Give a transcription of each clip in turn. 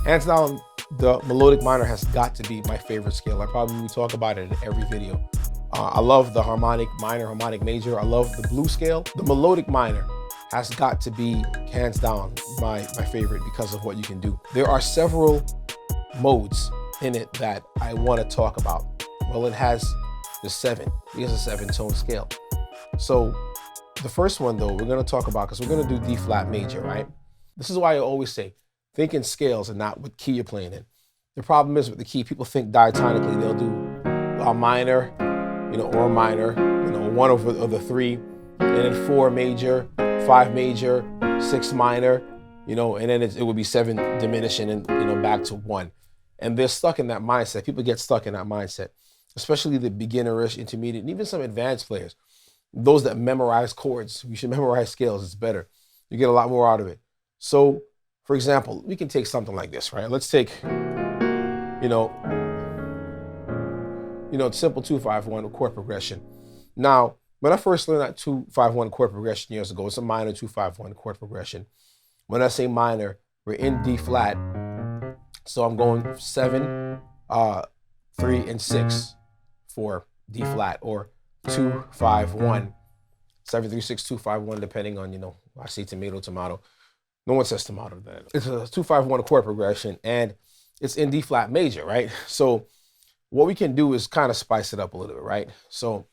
Hands down, the melodic minor has got to be my favorite scale. I probably talk about it in every video. I love the harmonic minor, harmonic major. I love the blues scale. The melodic minor has got to be, hands down, my favorite because of what you can do. There are several modes in it that I want to talk about. Well, it has the 7. It has a 7-tone scale. So the first one, though, we're going to talk about, because we're going to do D flat major, right? This is why I always say, think in scales and not what key you're playing in. The problem is with the key, people think diatonically. They'll do a minor, or a minor, one of the 3, and then 4 major, 5 major, 6 minor, and then it would be 7 diminishing and, back to 1. And they're stuck in that mindset. People get stuck in that mindset, especially the beginnerish, intermediate, and even some advanced players. Those that memorize chords, you should memorize scales. It's better. You get a lot more out of it. So, for example, we can take something like this, right? Let's take, simple 2-5-1 chord progression. Now, when I first learned that 2-5-1 chord progression years ago, it's a minor 2-5-1 chord progression. When I say minor, we're in D flat. So I'm going 7, 3, and 6 for D flat, or 2-5-1, 7, 3, 6, 2-5-1, depending on, I say tomato, tomato. No one says tomato then. It's a 2-5-1 chord progression, and it's in D flat major, right? So what we can do is kind of spice it up a little bit, right? So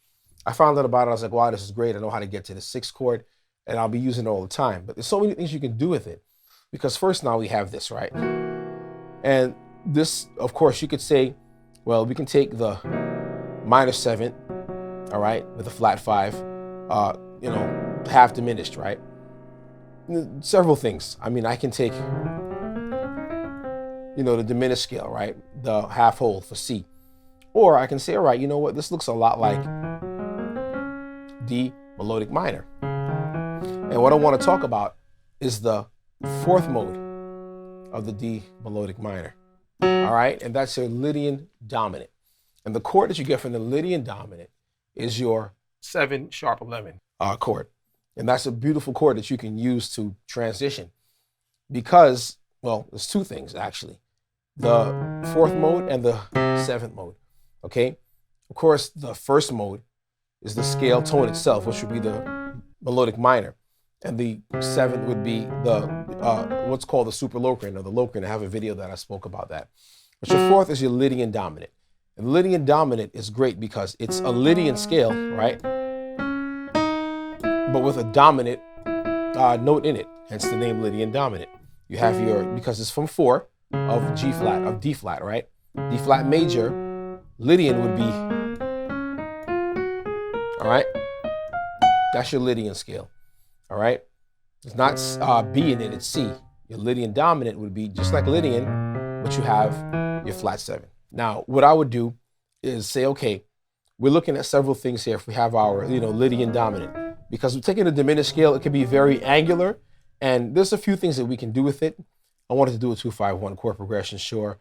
I found out about it. I was like, wow, this is great. I know how to get to the 6th chord, and I'll be using it all the time. But there's so many things you can do with it. Because first, now we have this, right? And this, of course, you could say, well, we can take the minor 7, all right, with a flat 5, half diminished, right? Several things. I mean, I can take, the diminished scale, right? The half whole for C. Or I can say, all right, you know what? This looks a lot like D melodic minor. And what I want to talk about is the 4th mode of the D melodic minor. All right? And that's your Lydian dominant. And the chord that you get from the Lydian dominant is your 7 sharp 11 chord. And that's a beautiful chord that you can use to transition because, well, there's 2 things actually. The 4th mode and the 7th mode, okay? Of course, the 1st mode is the scale tone itself, which would be the melodic minor. And the 7th would be the, what's called the superlocrian or the locrian. I have a video that I spoke about that. But your 4th is your Lydian dominant. And the Lydian dominant is great because it's a Lydian scale, right? But with a dominant note in it, hence the name Lydian dominant. You have your, because it's from 4 of G flat, of D flat, right? D flat major, Lydian would be, all right? That's your Lydian scale, all right? It's not B in it, it's C. Your Lydian dominant would be just like Lydian, but you have your flat 7. Now, what I would do is say, okay, we're looking at several things here if we have our, Lydian dominant. Because we're taking a diminished scale, it can be very angular, and there's a few things that we can do with it. I wanted to do a 2-5-1 chord progression, sure.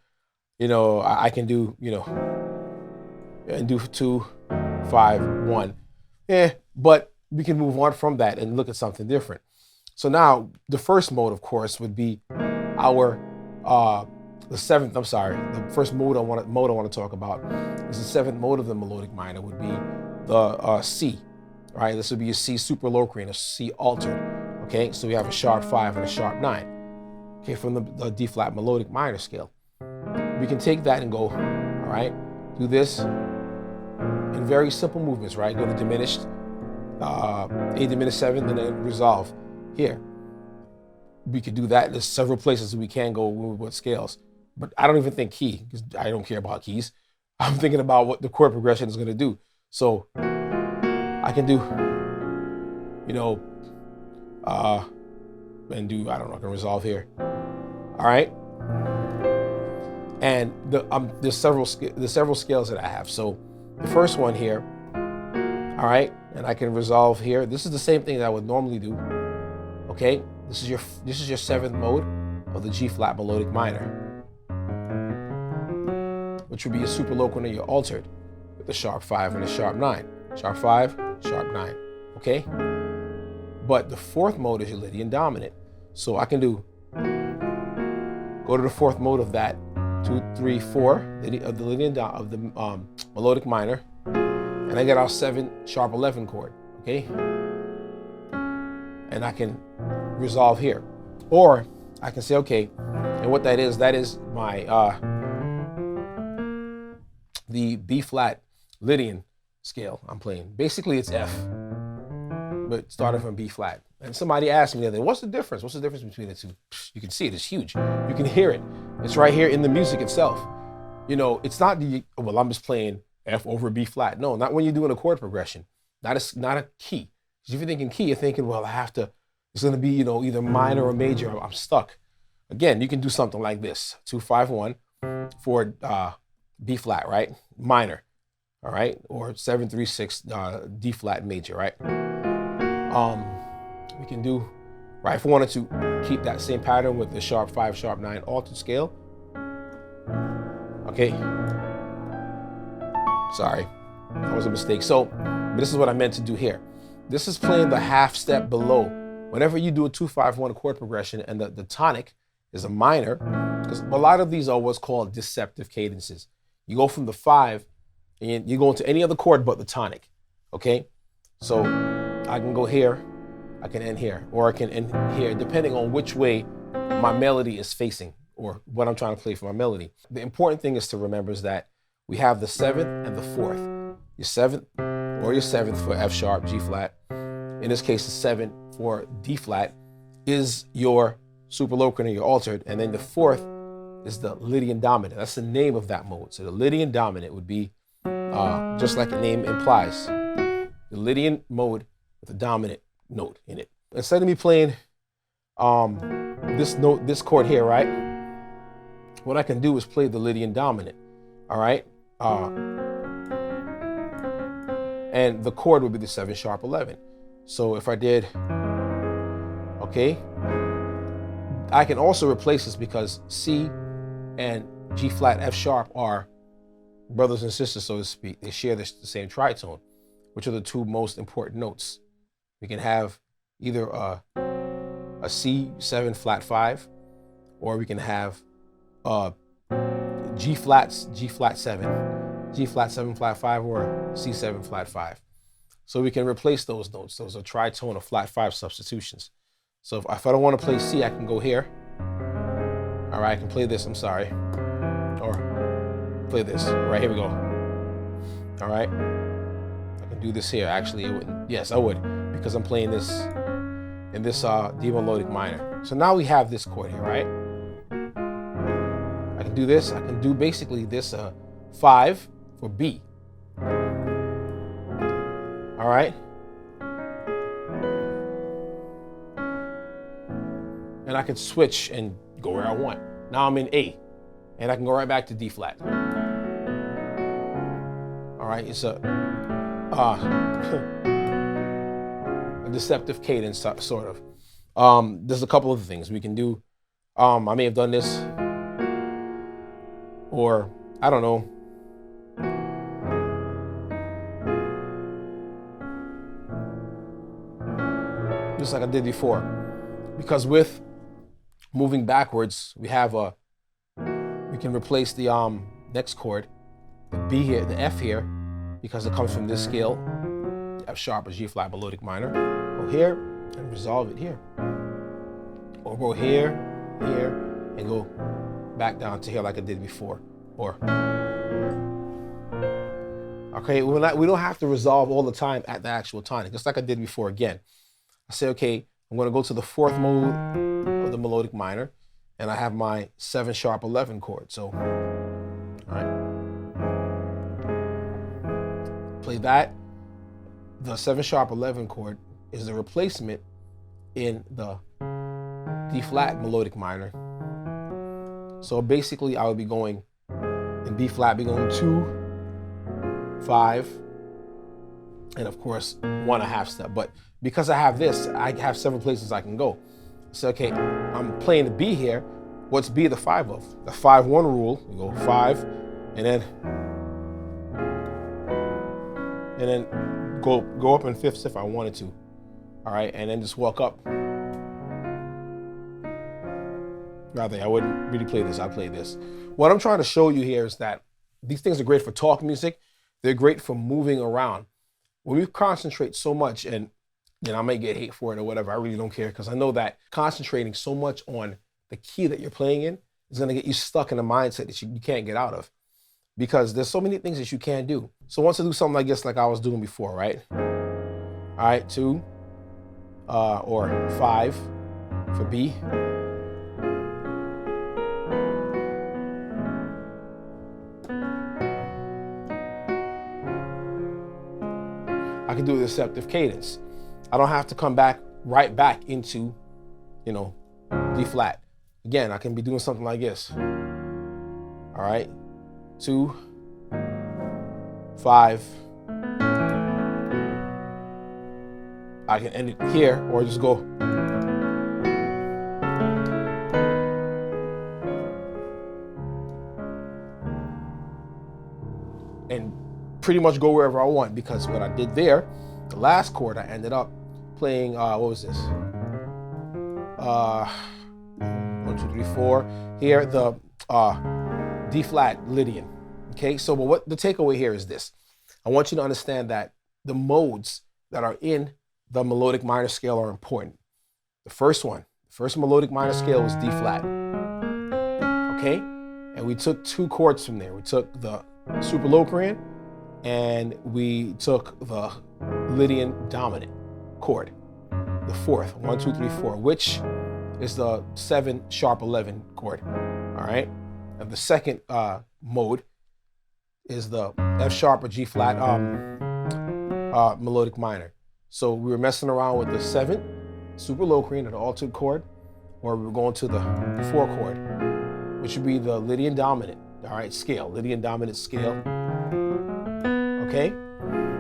I can do, and do 2-5-1. But we can move on from that and look at something different. So now the 1st mode, of course, would be our the 7th. I'm sorry, the 1st mode I want to talk about is the 7th mode of the melodic minor would be the C. Right, this would be a C superlocrian, a C altered. Okay, so we have a sharp 5 and a sharp 9. Okay, from the D flat melodic minor scale. We can take that and go, all right, do this in very simple movements, right? Go to diminished, A diminished 7th, and then resolve here. We could do that. There's several places we can go with scales, but I don't even think key, because I don't care about keys. I'm thinking about what the chord progression is going to do. So I can do, and do, I don't know, I can resolve here. All right. And there's several scales that I have. So the first one here, all right, and I can resolve here. This is the same thing that I would normally do. Okay, this is your 7th mode of the G flat melodic minor, which would be a superloquial or your altered with the sharp 5 and a sharp 9. Sharp 5, sharp 9. Okay, but the 4th mode is your Lydian dominant. So I can go go to the fourth mode of that, 2, 3, 4, of the Lydian of the melodic minor, and I get our 7 sharp 11 chord, okay? And I can resolve here, or I can say, okay, and what that is my the B flat Lydian scale I'm playing. Basically, it's F, but starting from B flat. And somebody asked me the other day, what's the difference? What's the difference between the two? You can see it, it's huge. You can hear it. It's right here in the music itself. You know, it's not well, I'm just playing F over B flat. No, not when you're doing a chord progression. Not a key. Because if you're thinking key, you're thinking, well, it's gonna be, you know, either minor or major, I'm stuck. Again, you can do something like this, 2, 5, 1 for B flat, right? Minor, all right? Or 7, 3, 6, D flat major, right? We can do, right, if we wanted to keep that same pattern with the sharp 5, sharp 9 altered scale. Okay. Sorry, that was a mistake. So this is what I meant to do here. This is playing the half step below. Whenever you do a 2, 5, 1 chord progression and the tonic is a minor, because a lot of these are what's called deceptive cadences. You go from the 5 and you go into any other chord but the tonic, okay? So I can go here, I can end here, or I can end here, depending on which way my melody is facing or what I'm trying to play for my melody. The important thing is to remember is that we have the 7th and the 4th. Your 7th or your 7th for F sharp, G flat. In this case, the 7 for D flat is your superlocant or your altered, and then the 4th is the Lydian dominant. That's the name of that mode. So the Lydian dominant would be, just like the name implies, the Lydian mode with a dominant note in it. Instead of me playing this chord here, right? What I can do is play the Lydian dominant, all right? And the chord would be the 7 sharp 11. So if I did, okay, I can also replace this because C and G flat F sharp are brothers and sisters, so to speak. They share the same tritone, which are the 2 most important notes. We can have either a C7 flat 5, or we can have G flat 7, G flat 7 flat 5, or C7 flat 5. So we can replace those notes. Those are tritone or flat 5 substitutions. So if I don't want to play C, I can go here. All right, I can play this, I'm sorry. Or play this, right, here we go. All right, I can do this here. Actually, it wouldn't. Yes, I would, because I'm playing this in this D melodic minor. So now we have this chord here, right? I can do this. I can do basically this 5 for B. All right. And I can switch and go where I want. Now I'm in A, and I can go right back to D flat. All right, it's a deceptive cadence, sort of. There's a couple of things we can do. I may have done this, or I don't know. Just like I did before, because with moving backwards, we can replace the next chord, the B here, the F here, because it comes from this scale, F sharp or G flat melodic minor. Go here and resolve it here, or go here, and go back down to here like I did before. Or okay, we don't have to resolve all the time at the actual tonic, just like I did before. Again, I say, okay, I'm going to go to the 4th mode of the melodic minor, and I have my 7 sharp 11 chord. So, all right, play that. The 7 sharp 11 chord is the replacement in the D flat melodic minor. So basically, I would be going in B flat, be going 2, 5, and of course 1 1/2 step. But because I have this, I have several places I can go. So okay, I'm playing the B here. What's B the 5 of? The 5-1 rule. You go 5, and then go up in 5ths if I wanted to. All right, and then just walk up. Rather, I wouldn't really play this, I'd play this. What I'm trying to show you here is that these things are great for talk music. They're great for moving around. When we concentrate so much, and I may get hate for it or whatever, I really don't care, because I know that concentrating so much on the key that you're playing in is gonna get you stuck in a mindset that you can't get out of, because there's so many things that you can't do. So once I do something like this, like I was doing before, right? All right, 2 or 5 for B. I can do a deceptive cadence. I don't have to come right back into, D flat. Again, I can be doing something like this. All right, 2, 5. I can end it here, or just go. And pretty much go wherever I want, because what I did there, the last chord, I ended up playing, what was this? 1, 2, 3, 4. Here, the D flat Lydian. Okay, so but what the takeaway here is this. I want you to understand that the modes that are in the melodic minor scale are important. The first melodic minor scale was D flat. Okay, and we took 2 chords from there. We took the Superlocrian, and we took the Lydian dominant chord, the 4th, 1, 2, 3, 4, which is the 7 sharp 11 chord. All right, and the second mode is the F sharp or G flat melodic minor. So we were messing around with the 7th Superlocrian or the altered chord, or we were going to the 4 chord, which would be the Lydian dominant. All right, scale, Lydian dominant scale. Okay,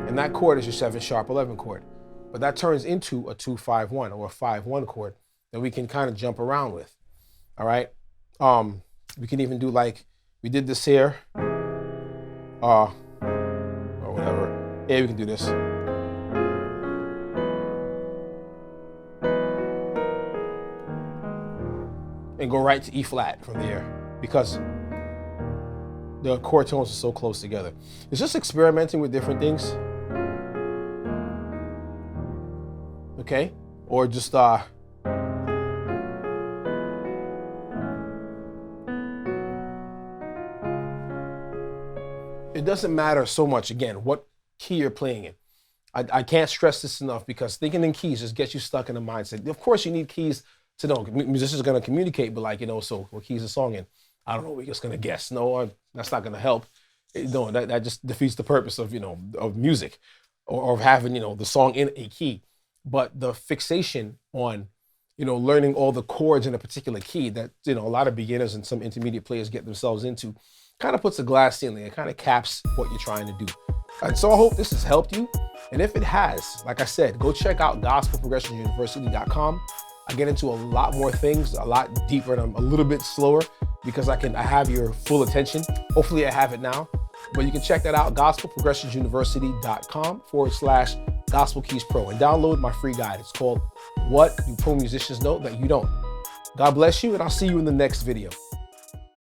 and that chord is your 7 sharp 11 chord, but that turns into a 2-5-1 or a 5-1 chord that we can kind of jump around with. All right, we can even do like we did this here, or whatever. Yeah, we can do this. And go right to E flat from there, because the chord tones are so close together. It's just experimenting with different things. Okay? Or just it doesn't matter so much, again, what key you're playing in. I can't stress this enough, because thinking in keys just gets you stuck in a mindset. Of course, you need keys to know. Musicians are going to communicate, but so what key is the song in? I don't know, we're just going to guess. No, that's not going to help. No, that just defeats the purpose of, of music, or of having, the song in a key. But the fixation on, learning all the chords in a particular key that, a lot of beginners and some intermediate players get themselves into, kind of puts a glass ceiling. It kind of caps what you're trying to do. And so I hope this has helped you. And if it has, like I said, go check out gospelprogressionsuniversity.com. I get into a lot more things, a lot deeper, and I'm a little bit slower because I have your full attention. Hopefully I have it now, but you can check that out, gospelprogressionsuniversity.com/Gospel Keys Pro, and download my free guide. It's called What Do Pro Musicians Know That You Don't? God bless you, and I'll see you in the next video.